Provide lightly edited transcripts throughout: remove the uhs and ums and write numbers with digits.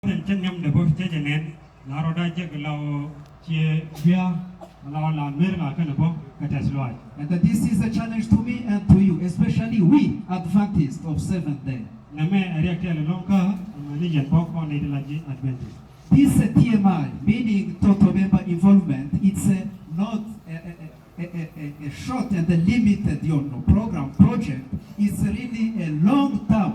chân nhâm để bố chế cho nên là rồi đây chứ là chia bia là làm mấy là cái này bố cái thế loại. And this is a challenge to me and to you, especially we Adventists of Seventh Day. Nè mẹ ở đây cái là long cơ mà đi nhận bố con này là gì Adventist. This TMI, meaning total member involvement, it's not a short and a limited program project. It's really a long-term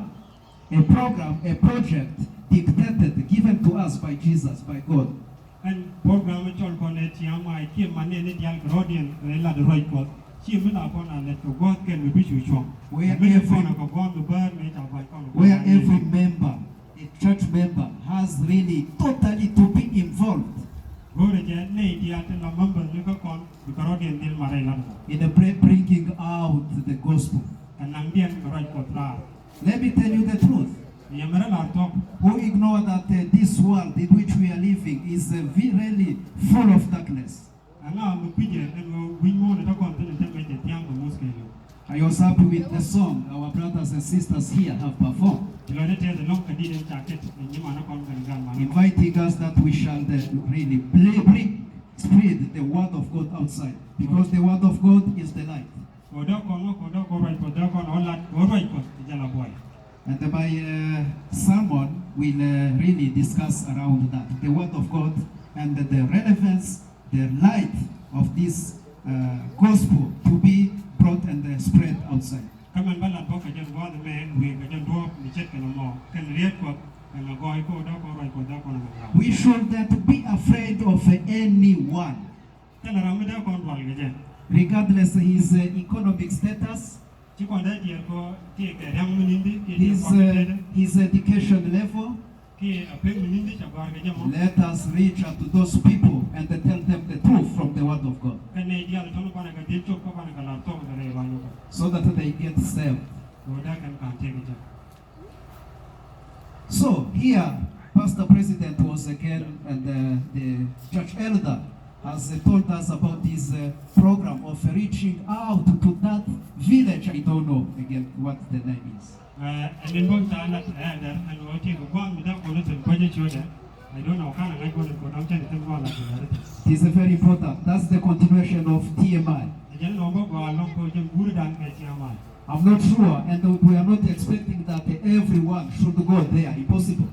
program, a project dictated, given to us by Jesus, by God. And program cho con này chỉ mai khi mà nên đi ăn Rodian là được rồi con. Chỉ mới là con là của God cái người bị chịu chọn. Where every member, a church member, has really totally to be involved in the bringing out the gospel. Let me tell you the truth. Who ignore that this world in which we are living is really full of darkness. I was happy with the song our brothers and sisters here have performed, inviting us that we shall really spread the word of God outside, because the word of God is the light. And my sermon will really discuss around that, the word of God and the relevance, the light of this gospel to be brought and spread outside. We should not be afraid of anyone, regardless of his economic status, his education level. Let us reach out to those people and tell them the truth from the word of God, so that they get saved. So here, Pastor President was again, and the church elder has told us about this program of reaching out to that village. I don't know again what the name is. I don't know how I'm going to go down to it is very important. That's the continuation of TMI. I'm not sure, and we are not expecting that everyone should go there. Impossible.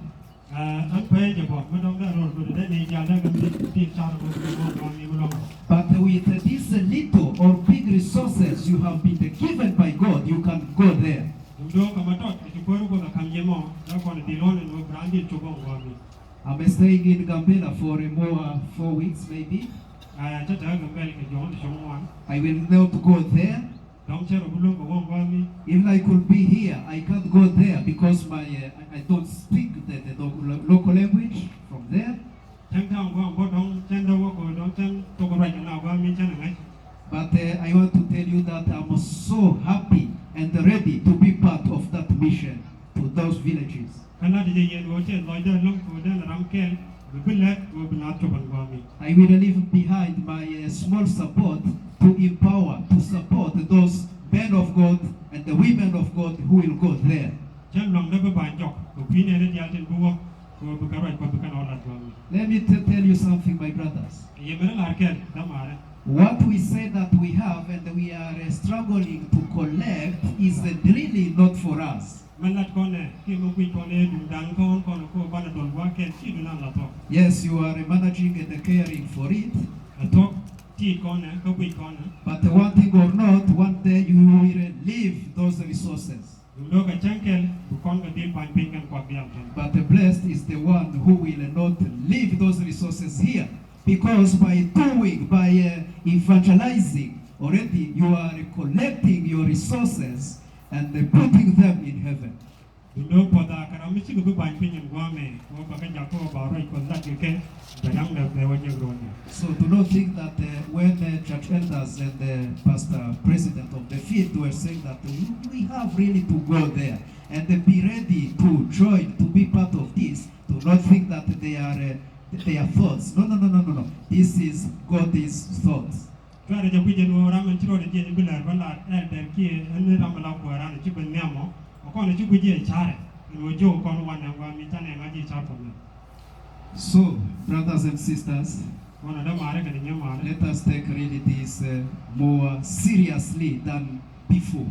But with these little or big resources you have been given by God, you can go there. I'm staying in Gambela for more 4 weeks maybe. I will not go there. If I could be here, I can't go there because I don't speak the local language from there. But I want to tell you that I'm so happy and ready to be part of that mission to those villages. I will leave behind my small support to empower, to support those men of God and the women of God who will go there. Let me tell you something, my brothers. What we say that we have and we are struggling to collect is really not for us. Yes, you are managing and caring for it. But one thing or not, one day you will leave those resources. But blessed is the one who will not leave those resources here. Because by evangelizing, already you are collecting your resources and putting them in heaven. So do not think that when the church elders and the pastor president of the field were saying that we have really to go there and be ready to join, to be part of this, do not think that they are their thoughts. No. This is God's thoughts. So, brothers and sisters, wana da mare kan nya mare let us take really this more seriously than before.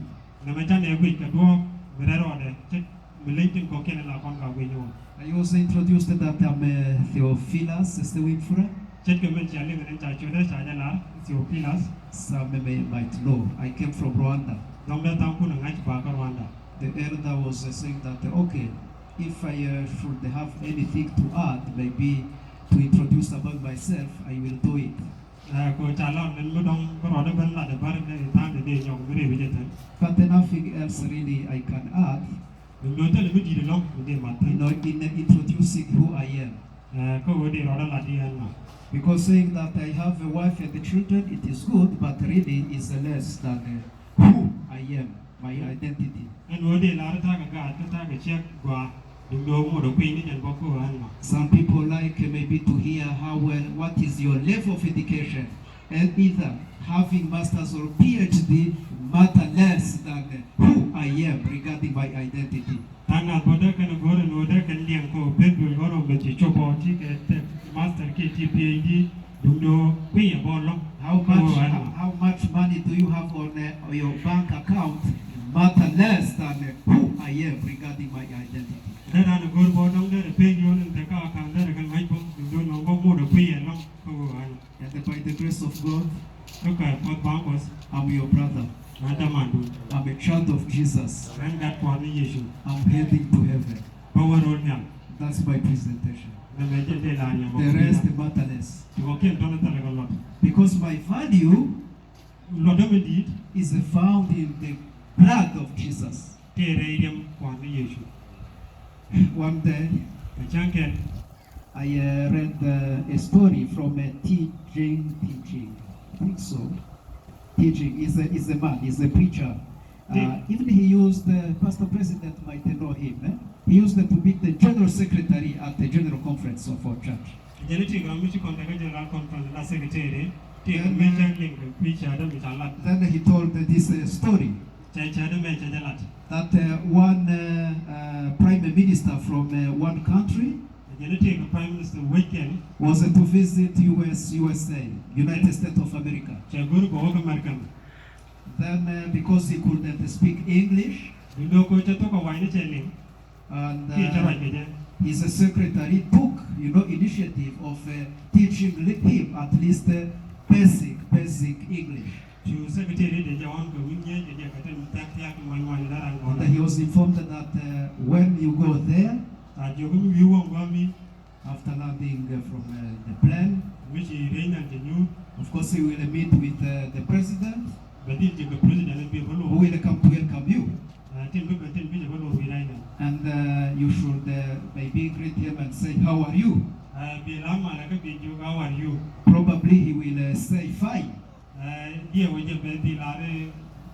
na ma tan e gwi ka do merero de che milentin ko ken la kon ka gwi yo I also introduced that I'm Theophilus Stewinfura. che ke men chale men ta chode sa jala Theophilus Some might know. I came from Rwanda. dong da tam ku na ngai ba ka Rwanda The elder was saying that, okay, if I should have anything to add, maybe to introduce about myself, I will do it. ko chala men mo dong ko ro da ban la de bar de ta de de yo mere bi jetan But nothing else really I can add, do te le bi di de long de ma in introducing who I am. ko wo de ro da la di an ma Because saying that I have a wife and the children, it is good, but really is less than who I am, my identity. en wo de la ta ga ta ga che gwa do mo do pi ni jan bo ko an ma Some people like maybe to hear how well, what is your level of education, and either having masters or PhD matter less than who I am regarding my identity. tanga boda kan gore no da kan lian ko bedul goro be ti chopo ti ke master ke ti PhD do pi ya bo lo How much money do you have on your bank account matter less than who I am regarding my identity. da na gor bo dong da pe yo ne ta ka kan da kan mai bo do no bo mo do pi ya lo ko an And by the grace of God, to ka pot ba ko I'm your brother. ada mandu I'm a child of Jesus. ran that for ni Yesu I'm heading to heaven. power ro nya That's my presentation. da me je de la nya mo The rest matter less. ko ken to na ta ga lo Because my value lo do me dit is found in the blood of Jesus. te re idem kwa ni Yesu One day, ka chanken I read a story from a teaching. I think so. Teaching is a man, is a preacher. Even he used, Pastor President might know him. He used to be the general secretary at the general conference of our church. Jeneti ngamichi kontaga general conference la secretary ti mention link preacher da mitalat Then he told this story cha da me cha jalat that one prime minister from one country Jeneti ko prime minister weekend was to visit USA, United States of America. cha guru ko American Then because he couldn't speak English, do ko cha to ko wai ne cheling and ti cha wai ke his secretary took, initiative of teaching him at least basic English. chu secretary de jawan ko winye je ka tan tak yak man da ran And ko he was informed that when you go there, a jogu mi wo ngami after landing from the plane, which reign and new of course he will meet with the president, but the president be who bolo will come to welcome you. tin ko tin bi bolo wi raina And you should maybe greet him and say, how are you? bi la ma la ka bi ju how are you Probably he will say, fine. dia wo je be di la re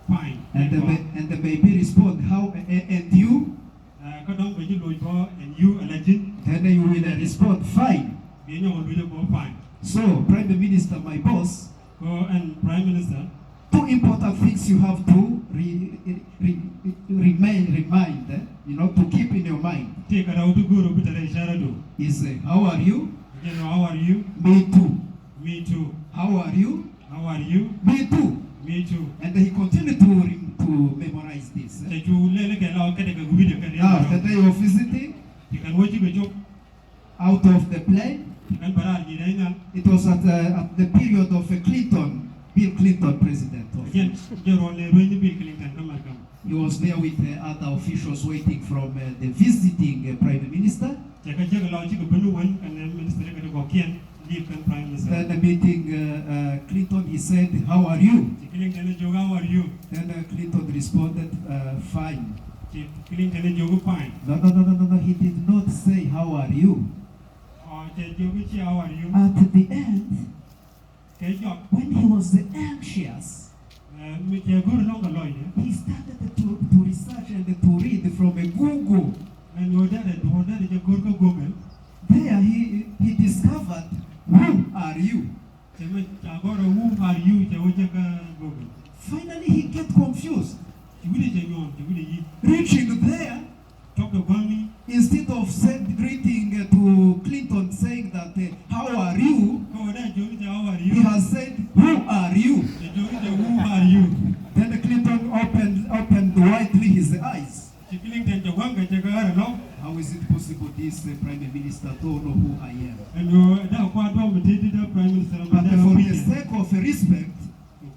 fine And the baby respond, how, and you? ko dong be ju lo ko and you alajin Then you will respond, fine. bi nyo lo ko fine So, Prime Minister, my boss, ko and prime minister two important things you have to remind, to keep in your mind te ka rawu guru bi tare ishara do is how are you? je no how are you Me too. me too How are you? how are you Me too. me too And he continued to memorize this. te ju le ke la ka de ka gubi de ka Now, the ya day of visiting, ti kan wo ji be jo out of the plane, kan bara ji raina it was at the period of Bill Clinton president. je je ro le ro ni Bill Clinton ka mar kam He was there with other officials waiting from the visiting Prime Minister. te ka je la ji ko benu wan kan minister ka de ko kien di kan prime minister Then meeting Clinton, he said, how are you? ti Clinton jo how are you Then Clinton responded, fine. ti Clinton jo go fine No, he did not say, how are you? te jo go chi how are you At the end, ke jo when he was anxious, mi te guru no ga loy he started to research and to read from a Google. and wo da je guru ko google There he discovered, who are you? te me ta goro who are you te wo je ka google Finally, he get confused. ti wuri je nyon ti wuri yi Reaching there, to ko gwami instead of greeting to to Clinton saying that, how are you? Ko da jogi ja how are He you? has said, who are you? Da jogi ja who are you? Then Clinton opened widely his eyes. Ki Clinton ja wanga ja ga no. How is it possible this Prime Minister don't know who I am? Eno da kwa do mutiti da prime minister But da for the opinion. sake of respect,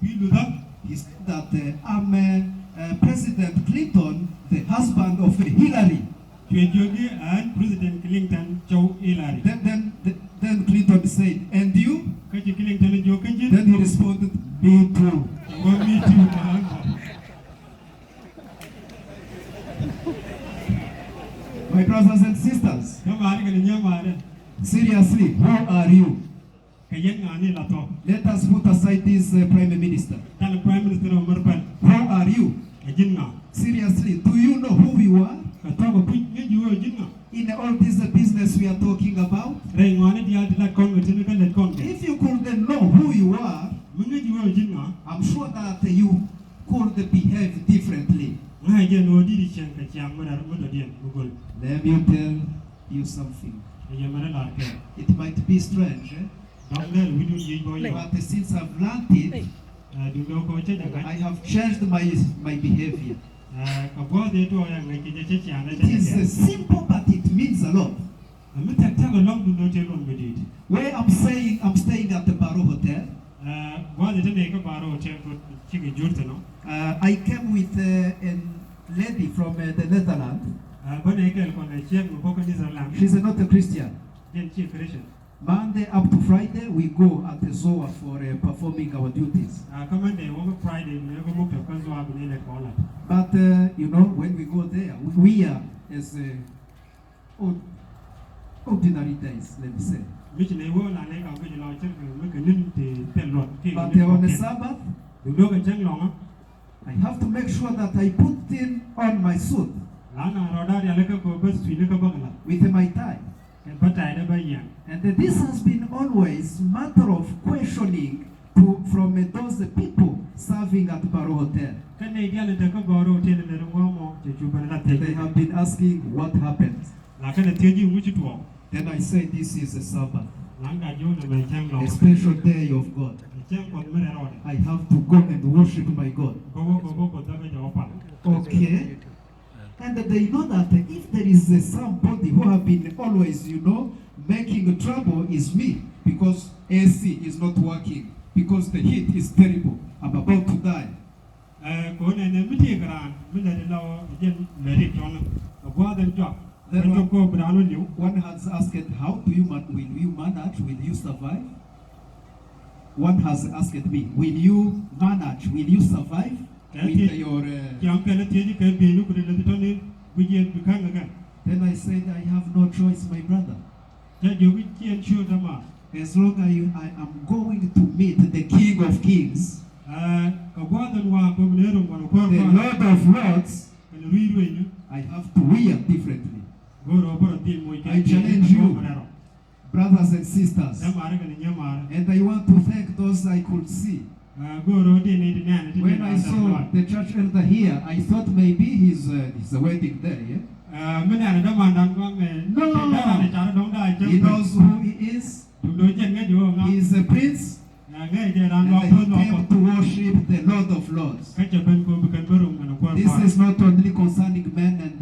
Bilu da he said that I'm President Clinton, the husband of Hillary. Ki jogi and President Clinton Joe Hillary. Then Clinton said, and you? Ka ki Clinton jo kan ji. Then he responded, me too. Wa me too ka. My brothers and sisters, Ka ma ga nya ma da. seriously, who are you? Ka yen ngani la to. Let us put aside this Prime Minister. Tan prime minister Umar Ban. Who are you? Ka jin nga. Seriously, do you know who you are? Ka to ko pu ngi jo jin nga. In all this business we are talking about, Re ngani dia la kon ngi tin ka let kon ke. if you could know who you are, Mun ngi jo jin nga. I'm sure that you could behave differently. Ngai je no di chen ka chiang ma dar mo do dien bugol. Let me tell you something. Ye ma la ke. It might be strange, Dong le wi du yi bo yo. but since I've learned it, Du lo ko che da ka. I have changed my behavior. Ka bo de to ya ngai ke che chiang na It che. is simple, but it means a lot. Ami tak tak long du no te long be dit. Where I'm staying at the Barrow Hotel. Wa de ne ka baro che ko chi ke jurte no. I came with a lady from the Netherlands. Ba ne ke ko ne che ko ko ni sa lang. She's not a Christian. Jen chi Christian. Monday up to Friday, we go at the ZOA for performing our duties. Ka man de wo Friday ne ko mo ka kan zo abu ne le ko la. But you know, when we go there, we are as ordinary days, let me say. Mi chi ne wo la ne ka ko ji lo che ko me ka nin te te lo ke. But on a Sabbath, Du lo ka chang long. I have to make sure that I put on my suit La na ro da ya le ka ko bas fi ne ka ba la. with my tie. Ba ta da ba yan. And this has been always matter of questioning from those people serving at Barrow Hotel. Kan ne dia le da ka baro te ne ro mo che chu ba la te. They have been asking what happened. La ka ne te ji mu chi to. Then I say this is a Sabbath, La ga jo ne me chang long. a special day of God. Chang ko me ro de. I have to go and worship my God. Ko da ba ja pa. Okay. And they know that if there is somebody who have been always, making trouble is me, because AC is not working, because the heat is terrible. I'm about to die. Ko ne ne mi ti gran mi ne la jen me ri ton. Ko da jo. Then Ko bra no liu. one has asked, how will you manage? Will you survive? One has asked me, will you manage? Will you survive with your... Yang ka ne te ji ka be nu ko le ton ni bu je bu kan ga. Then I said, I have no choice, my brother. Ja jo gi chen chu da ma. As long as I am going to meet the King of Kings, Ka wa da wa ko ne ro mo ko the Lord of Lords, Ka ne ri ru ni. I have to wear differently. Go ro bro ti mo ke. I challenge you, brothers and sisters. Da ma ra ga ni nya ma. And I want to thank those I could see. Go ro de ne de na. When I saw the church elder here, I thought maybe he's a wedding day. Yeah? Mi na da ma dan ko me. No. Da ne cha dong da He knows who he is. Du do chen ga jo nga. He is a prince. Ngai je ran And lo he ko no came ko. to worship the Lord of Lords. Ka che ben ko bu kan baro ngana ko. This is not only concerning men and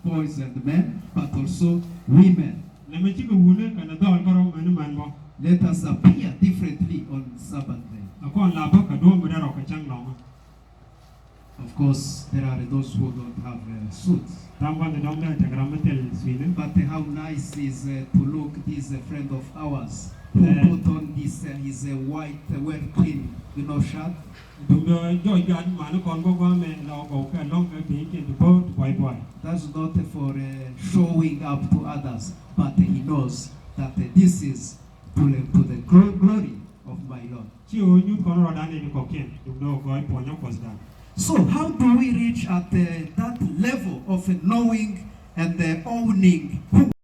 boys and men, but also women. Na me chi ko wule ka na dol ko ro man man mo. Let us appear differently on Sabbath day. Ko la ba ka do mo da ro ka chang long. Of course, there are those who don't have suits. Tam ko de dong da ta gram tel swine. But how nice is to look, this a friend of ours who put on this his white, well clean, shirt. Du do jo ga ma no kon ko me lo ko ka long ka bi ke du bo boy. That's not for showing up to others, but he knows that this is to the glory of my Lord. Chi o nyu ko ro da ne ko ken. Du do ko po nyo ko da. So how do we reach at that level of knowing and owning who